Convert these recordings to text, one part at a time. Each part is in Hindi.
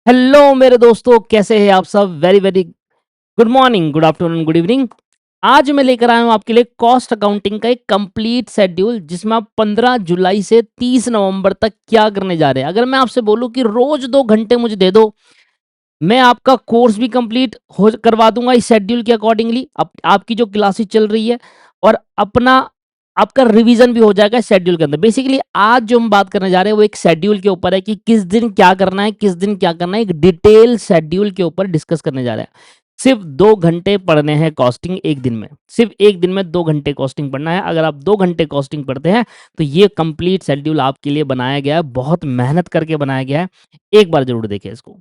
हेलो मेरे दोस्तों, कैसे हैं आप सब? Very very good morning, good afternoon, good evening. आज मैं लेकर आया हूँ आपके लिए कॉस्ट अकाउंटिंग का एक कंप्लीट शेड्यूल, जिसमें आप 15 जुलाई से 30 नवंबर तक क्या करने जा रहे हैं। अगर मैं आपसे बोलूं कि रोज 2 घंटे मुझे दे दो, मैं आपका कोर्स भी कंप्लीट हो करवा दूंगा इस शेड्यूल के अकॉर्डिंगली। आपकी जो क्लासेस चल रही है और अपना आपका रिवीजन भी हो जाएगा इस शेड्यूल के अंदर। बेसिकली आज जो हम बात करने जा रहे हैं वो एक शेड्यूल के ऊपर है कि किस दिन क्या करना है, किस दिन क्या करना है। एक डिटेल शेड्यूल के ऊपर डिस्कस करने जा रहे हैं। सिर्फ 2 घंटे पढ़ने हैं कॉस्टिंग एक दिन में। सिर्फ एक दिन में 2 घंटे कॉस्टिंग पढ़ना है। अगर आप 2 घंटे कॉस्टिंग पढ़ते हैं तो ये कंप्लीट शेड्यूल आपके लिए बनाया गया है, बहुत मेहनत करके बनाया गया है। एक बार जरूर देखें इसको।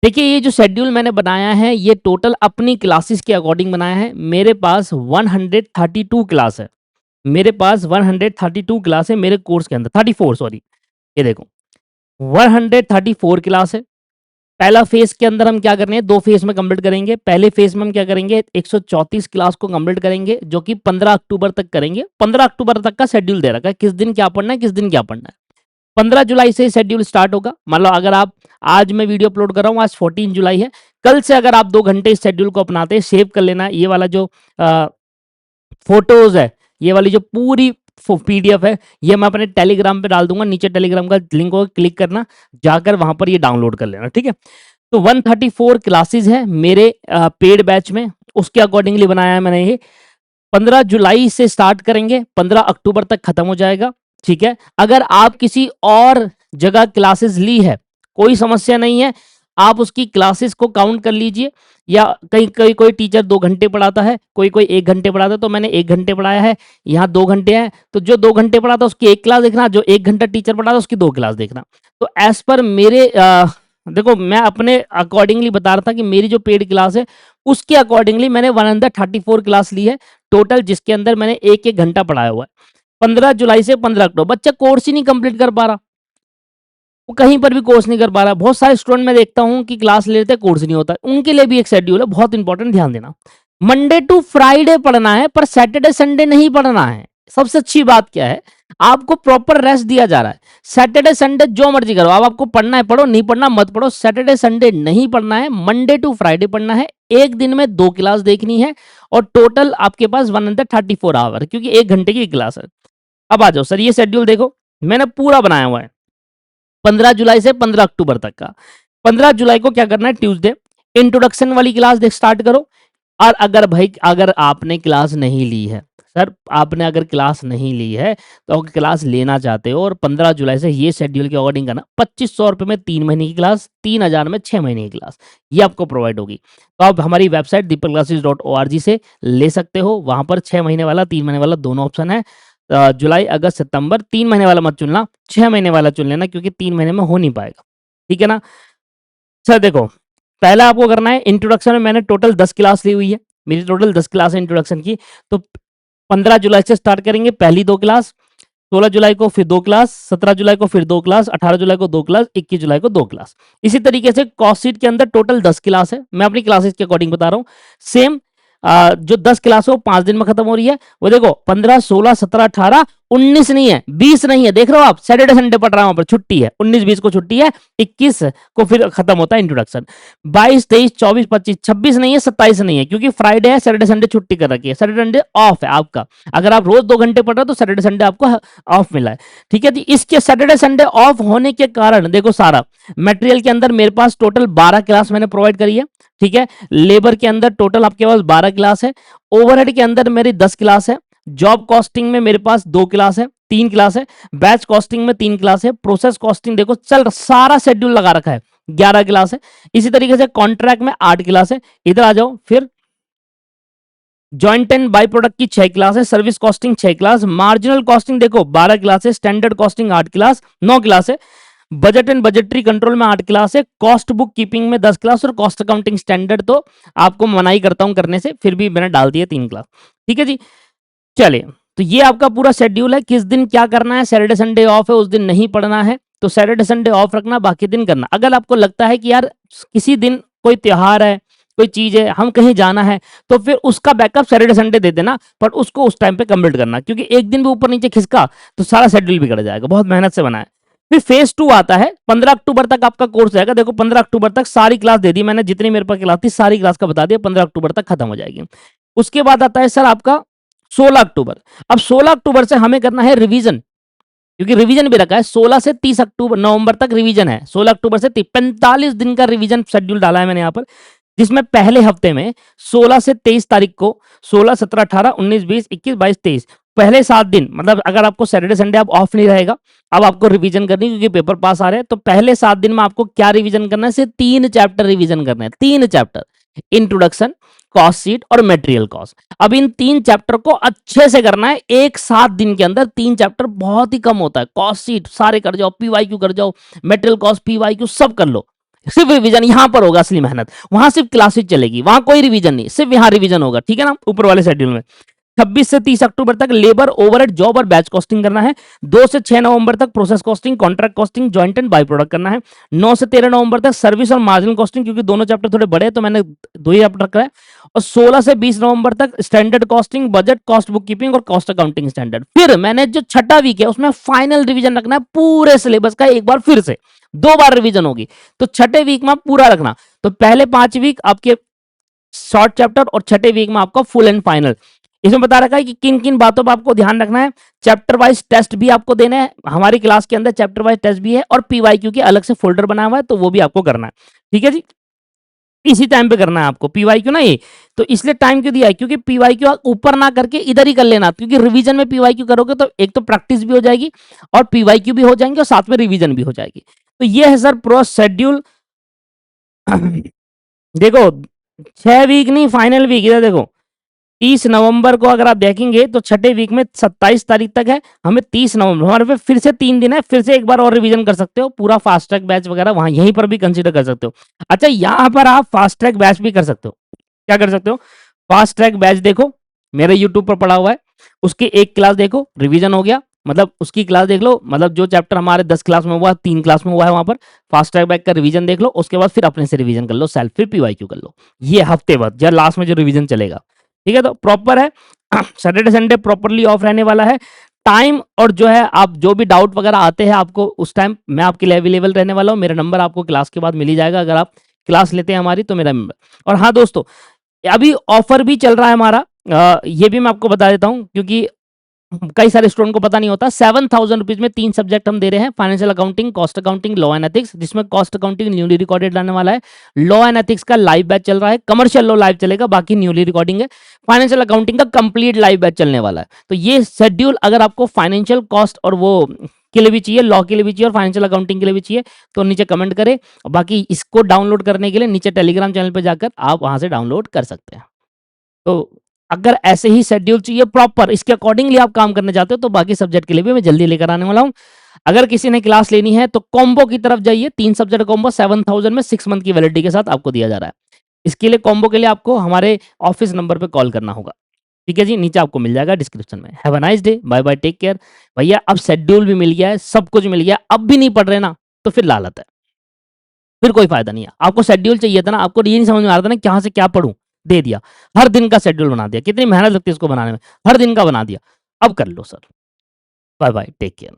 देखिए, ये जो शेड्यूल मैंने बनाया है ये टोटल अपनी क्लासेस के अकॉर्डिंग बनाया है। मेरे पास 132 क्लास है। मेरे पास 132 क्लास है मेरे कोर्स के अंदर, 34 सॉरी। ये देखो, 134 क्लास है। पहला फेज के अंदर हम क्या कर रहे हैं, 2 फेज में कंप्लीट करेंगे। पहले फेज में हम क्या करेंगे, 134 क्लास को कंप्लीट करेंगे, जो कि 15 अक्टूबर तक करेंगे। 15 अक्टूबर तक का शेड्यूल दे रखा है, किस दिन क्या पढ़ना है, किस दिन क्या पढ़ना है। 15 जुलाई से शेड्यूल स्टार्ट होगा। मान लो अगर आप, आज मैं वीडियो अपलोड कर रहा हूँ, आज 14 जुलाई है। कल से अगर आप 2 घंटे इस शेड्यूल को अपनाते हैं, सेव कर लेना। ये वाला जो फोटोज है, ये वाली जो पूरी पीडीएफ है, ये मैं अपने टेलीग्राम पे डाल दूंगा। नीचे टेलीग्राम का लिंक को क्लिक करना, जाकर वहां पर ये डाउनलोड कर लेना, ठीक है। तो 134 क्लासेस है मेरे पेड बैच में, उसके अकॉर्डिंगली बनाया है मैंने ये। 15 जुलाई से स्टार्ट करेंगे, 15 अक्टूबर तक खत्म हो जाएगा, ठीक है। अगर आप किसी और जगह क्लासेस ली है, कोई समस्या नहीं है, आप उसकी क्लासेस को काउंट कर लीजिए। या कहीं कहीं कोई टीचर 2 घंटे पढ़ाता है, कोई कोई 1 घंटे पढ़ाता है, तो मैंने 1 घंटे पढ़ाया है। यहाँ 2 घंटे हैं, तो जो 2 घंटे पढ़ाता है उसकी एक क्लास देखना, जो 1 घंटा टीचर पढ़ाता है उसकी 2 क्लास देखना। तो एज पर मेरे देखो, मैं अपने अकॉर्डिंगली बता रहा था कि मेरी जो पेड क्लास है उसके अकॉर्डिंगली मैंने 134 क्लास ली है टोटल, जिसके अंदर मैंने एक एक घंटा पढ़ाया हुआ है। 15 जुलाई से 15 अक्टूबर, बच्चा कोर्स ही नहीं कंप्लीट कर पा रहा, वो कहीं पर भी कोर्स नहीं कर पा रहा। बहुत सारे स्टूडेंट मैं देखता हूँ कि क्लास ले लेते हैं, कोर्स नहीं होता। उनके लिए भी एक शेड्यूल है, बहुत इंपॉर्टेंट, ध्यान देना। मंडे टू फ्राइडे पढ़ना है, पर सैटरडे संडे नहीं पढ़ना है। सबसे अच्छी बात क्या है, आपको प्रॉपर रेस्ट दिया जा रहा है। सैटरडे संडे जो मर्जी करो, अब आपको पढ़ना है पढ़ो, नहीं पढ़ना मत पढ़ो। सैटरडे संडे नहीं पढ़ना है, मंडे टू फ्राइडे पढ़ना है। एक दिन में 2 क्लास देखनी है, और टोटल आपके पास 134 आवर, क्योंकि 1 घंटे की क्लास है। अब आ जाओ सर, ये शेड्यूल देखो, मैंने पूरा बनाया हुआ है 15 जुलाई से 15 अक्टूबर तक का। 15 जुलाई को क्या करना है, ट्यूसडे, इंट्रोडक्शन वाली क्लास देख स्टार्ट करो। और अगर भाई, अगर आपने क्लास नहीं ली है, सर आपने अगर क्लास नहीं ली है तो क्लास लेना चाहते हो, और 15 जुलाई से ये शेड्यूल के अकॉर्डिंग करना, 2500 रुपये में 3 महीने की क्लास, 3000 में 6 महीने की क्लास, ये आपको प्रोवाइड होगी। तो आप हमारी वेबसाइट deepakclasses.org से ले सकते हो। वहां पर 6 महीने वाला, 3 महीने वाला दोनों ऑप्शन है। जुलाई अगस्त सितंबर, 3 महीने वाला मत चुनना, 6 महीने वाला चुन लेना, क्योंकि 3 महीने में हो नहीं पाएगा, ठीक है ना। सर देखो, पहला आपको करना है इंट्रोडक्शन में, मैंने टोटल 10 क्लास ली हुई है। मेरी टोटल 10 क्लास है इंट्रोडक्शन की। तो 15 जुलाई से स्टार्ट करेंगे, पहली 2 क्लास। 16 जुलाई को फिर 2 क्लास, 17 जुलाई को फिर 2 क्लास, 18 जुलाई को 2 क्लास, 21 जुलाई को 2 क्लास। इसी तरीके से कॉस्ट शीट के अंदर टोटल 10 क्लास है। मैं अपनी क्लासेस के अकॉर्डिंग बता रहा हूँ। सेम जो 10 क्लास है वो 5 दिन में खत्म हो रही है। वो देखो, 15, 16, 17, 18, 19 नहीं है, 20 नहीं है, देख रहे हो आप, सैटरडे संडे पढ़ रहा हूं, वहां पर छुट्टी है। 19 20 को छुट्टी है, 21 को फिर खत्म होता है इंट्रोडक्शन। 22 23 24 25 26 नहीं है, 27 नहीं है, क्योंकि फ्राइडे है, सैटरडे संडे छुट्टी कर रखी है, सैटरडे संडे ऑफ है आपका। अगर आप रोज 2 घंटे पढ़ रहे हो तो सैटरडे संडे आपको ऑफ मिला है, ठीक है जी। इसके सैटरडे संडे ऑफ होने के कारण देखो, सारा मटेरियल के अंदर मेरे पास टोटल 12 क्लास मैंने प्रोवाइड करी है, ठीक है। लेबर के अंदर टोटल आपके पास 12 क्लास है। ओवरहेड के अंदर मेरी 10 क्लास है। जॉब कॉस्टिंग में मेरे पास 2 क्लास है, 3 क्लास है। बैच कॉस्टिंग में 3 क्लास है। प्रोसेस कॉस्टिंग देखो, चल सारा शेड्यूल लगा रखा है, 11 क्लास है। इसी तरीके से कॉन्ट्रैक्ट में 8 क्लास है। इधर आ जाओ, फिर जॉइंट एंड बाई प्रोडक्ट की 6 क्लास है। Service costing 6 class. Marginal costing देखो 12 क्लास है। स्टैंडर्ड कॉस्टिंग 8 क्लास, 9 क्लास है। बजट एंड बजटरी कंट्रोल में 8 क्लास है। कॉस्ट बुक कीपिंग में 10 क्लास, और कॉस्ट अकाउंटिंग स्टैंडर्ड तो आपको मनाही करता हूं करने से, फिर भी मैंने डाल दिया 3 क्लास, ठीक है जी। चलिए, तो ये आपका पूरा शेड्यूल है, किस दिन क्या करना है। सैटरडे संडे ऑफ है, उस दिन नहीं पढ़ना है, तो सैटरडे संडे ऑफ रखना, बाकी दिन करना। अगर आपको लगता है कि यार किसी दिन कोई त्योहार है, कोई चीज है, हम कहीं जाना है, तो फिर उसका बैकअप सैटरडे संडे दे देना, पर उसको उस टाइम पे कंप्लीट करना, क्योंकि एक दिन भी ऊपर नीचे खिसका तो सारा शेड्यूल बिगड़ जाएगा। बहुत मेहनत से बनाए। फिर फेज 2 आता है, 15 अक्टूबर तक आपका कोर्स रहेगा। देखो 15 अक्टूबर तक सारी क्लास दे दी मैंने, जितनी मेरे पास क्लास थी सारी क्लास का बता दिया, 15 अक्टूबर तक खत्म हो जाएगी। उसके बाद आता है सर आपका 16 अक्टूबर। अब 16 अक्टूबर से हमें करना है रिवीजन, क्योंकि रिवीजन भी रखा है 16 से 30 अक्टूबर नवंबर तक रिवीजन है। 16 अक्टूबर से 45 दिन का रिवीजन शेड्यूल डाला है मैंने यहाँ पर, जिसमें पहले हफ्ते में 16 से 23 तारीख को 16, 17, 18, 19, 20, 21, 22, 23 पहले 7 दिन, मतलब अगर आपको सैटरडे संडे आप ऑफ नहीं रहेगा, अब आपको रिवीजन करनी क्योंकि पेपर पास आ रहे हैं, तो पहले 7 दिन में आपको क्या रिवीजन करना है, सिर्फ 3 चैप्टर रिवीजन करना है। 3 चैप्टर, इंट्रोडक्शन, कॉस्ट शीट और मटेरियल कॉस्ट। अब इन 3 चैप्टर को अच्छे से करना है एक 7 दिन के अंदर। 3 चैप्टर बहुत ही कम होता है। कॉस्ट शीट सारे कर जाओ, पीवाईक्यू कर जाओ, मटेरियल कॉस्ट, पीवाईक्यू सब कर लो। सिर्फ रिवीजन यहां पर होगा, असली मेहनत वहां सिर्फ क्लासेस चलेगी, वहां कोई रिवीजन नहीं, सिर्फ यहां रिवीजन होगा, ठीक है ना, ऊपर वाले शेड्यूल में। 26 से 30 अक्टूबर तक लेबर, ओवरहेड, जॉब और बैच कॉस्टिंग करना है। 2 से 6 नवंबर तक process costing, contract costing, joint and by product करना है। 9 से 13 नवंबर तक सर्विस और मार्जिनल कॉस्टिंग, क्योंकि दोनों चैप्टर थोड़े बड़े हैं तो मैंने 2 ही चैप्टर रखा है। और 16 से 20 नवंबर तक standard costing, budget, cost book keeping और कॉस्ट अकाउंटिंग स्टैंडर्ड। फिर मैंने जो छठा वीक है उसमें फाइनल रिवीजन रखना है पूरे सिलेबस का, एक बार फिर से 2 बार रिवीजन होगी, तो छठे वीक में पूरा रखना। तो पहले 5 वीक आपके शॉर्ट चैप्टर और छठे वीक में आपका फुल एंड फाइनल। इसमें बता रखा है कि किन किन बातों पर आपको ध्यान रखना है। चैप्टर वाइज टेस्ट भी आपको देने हैं, हमारी क्लास के अंदर चैप्टर वाइज टेस्ट भी है, और पीवाईक्यू के अलग से फोल्डर बना हुआ है, तो वो भी आपको करना है, ठीक है जी। इसी टाइम पे करना है आपको पीवाईक्यू ना, ये तो इसलिए टाइम क्यों दिया है, क्योंकि पीवाईक्यू ऊपर ना करके इधर ही कर लेना, क्योंकि रिवीजन में पीवाईक्यू करोगे तो एक तो प्रैक्टिस भी हो जाएगी और पीवाईक्यू भी हो जाएंगे और साथ में रिवीजन भी हो जाएगी। तो ये है सर प्रो शेड्यूल। देखो 6 वीक नहीं, फाइनल वीक इधर देखो, 30 नवंबर को अगर आप देखेंगे तो छठे वीक में 27 तारीख तक है, हमें 30 नवंबर हमारे पे फिर से 3 दिन है, फिर से एक बार और रिवीजन कर सकते हो। पूरा फास्ट ट्रैक बैच वगैरह वहां यहीं पर भी कंसीडर कर सकते हो। अच्छा यहाँ पर आप फास्ट ट्रैक बैच भी कर सकते हो। क्या कर सकते हो, फास्ट ट्रैक बैच देखो मेरे यूट्यूब पर पड़ा हुआ है, उसकी एक क्लास देखो, रिवीजन हो गया, मतलब उसकी क्लास देख लो, मतलब जो चैप्टर हमारे 10 क्लास में हुआ 3 क्लास में हुआ है वहां पर फास्ट ट्रैक बैक का रिवीजन देख लो, उसके बाद फिर अपने से रिवीजन कर लो सेल्फ, फिर पीवाईक्यू कर लो। ये हफ्ते बाद या लास्ट में जो रिवीजन चलेगा, ठीक है, तो प्रॉपर है। सैटरडे संडे प्रॉपरली ऑफ रहने वाला है। टाइम और जो है आप जो भी डाउट वगैरह आते हैं आपको उस टाइम मैं आपके लिए अवेलेबल रहने वाला हूँ। मेरा नंबर आपको क्लास के बाद मिल ही जाएगा, अगर आप क्लास लेते हैं हमारी तो मेरा नंबर। और हाँ दोस्तों, अभी ऑफर भी चल रहा है हमारा, ये भी मैं आपको बता देता हूँ क्योंकि कई सारे स्टूडेंट को पता नहीं होता। 7,000 रुपीज में 3 सब्जेक्ट हम दे रहे हैं, financial accounting, cost accounting, law and ethics, जिसमें कॉस्ट अकाउंटिंग न्यूली रिकॉर्डेड रहने वाला है। लॉ एंड एथिक्स का लाइव बैच चल रहा है, कमर्शियल लॉ लाइव चलेगा, बाकी न्यूली रिकॉर्डिंग है। फाइनेंशियल अकाउंटिंग का कंप्लीट लाइव बैच चलने वाला है। तो ये शेड्यूल अगर आपको फाइनेंशियल कॉस्ट और वो के लिए भी चाहिए, लॉ के लिए भी चाहिए और फाइनेंशियल अकाउंटिंग के लिए भी चाहिए, तो नीचे कमेंट करें। बाकी इसको डाउनलोड करने के लिए नीचे टेलीग्राम चैनल पर जाकर आप वहां से डाउनलोड कर सकते हैं। तो अगर ऐसे ही शेड्यूल चाहिए प्रॉपर, इसके अकॉर्डिंगली आप काम करने चाहते हो, तो बाकी सब्जेक्ट के लिए भी मैं जल्दी लेकर आने वाला हूं। अगर किसी ने क्लास लेनी है तो कॉम्बो की तरफ जाइए, 3 सब्जेक्ट कॉम्बो 7,000 में 6 मंथ की वैलिडिटी के साथ आपको दिया जा रहा है। इसके लिए कॉम्बो के लिए आपको हमारे ऑफिस नंबर पे कॉल करना होगा, ठीक है जी, नीचे आपको मिल जाएगा डिस्क्रिप्शन में। Have a nice day, bye bye, take care. भैया अब शेड्यूल भी मिल गया है, सब कुछ मिल गया, अब भी नहीं पढ़ रहे ना तो फिर लालत है, फिर कोई फायदा नहीं है। आपको शेड्यूल चाहिए था ना, आपको ये नहीं समझ में आ रहा था ना कहाँ से क्या पढ़ूं, दे दिया। हर दिन का शेड्यूल बना दिया, कितनी मेहनत लगती है इसको बनाने में, हर दिन का बना दिया, अब कर लो sir. Bye bye, take care.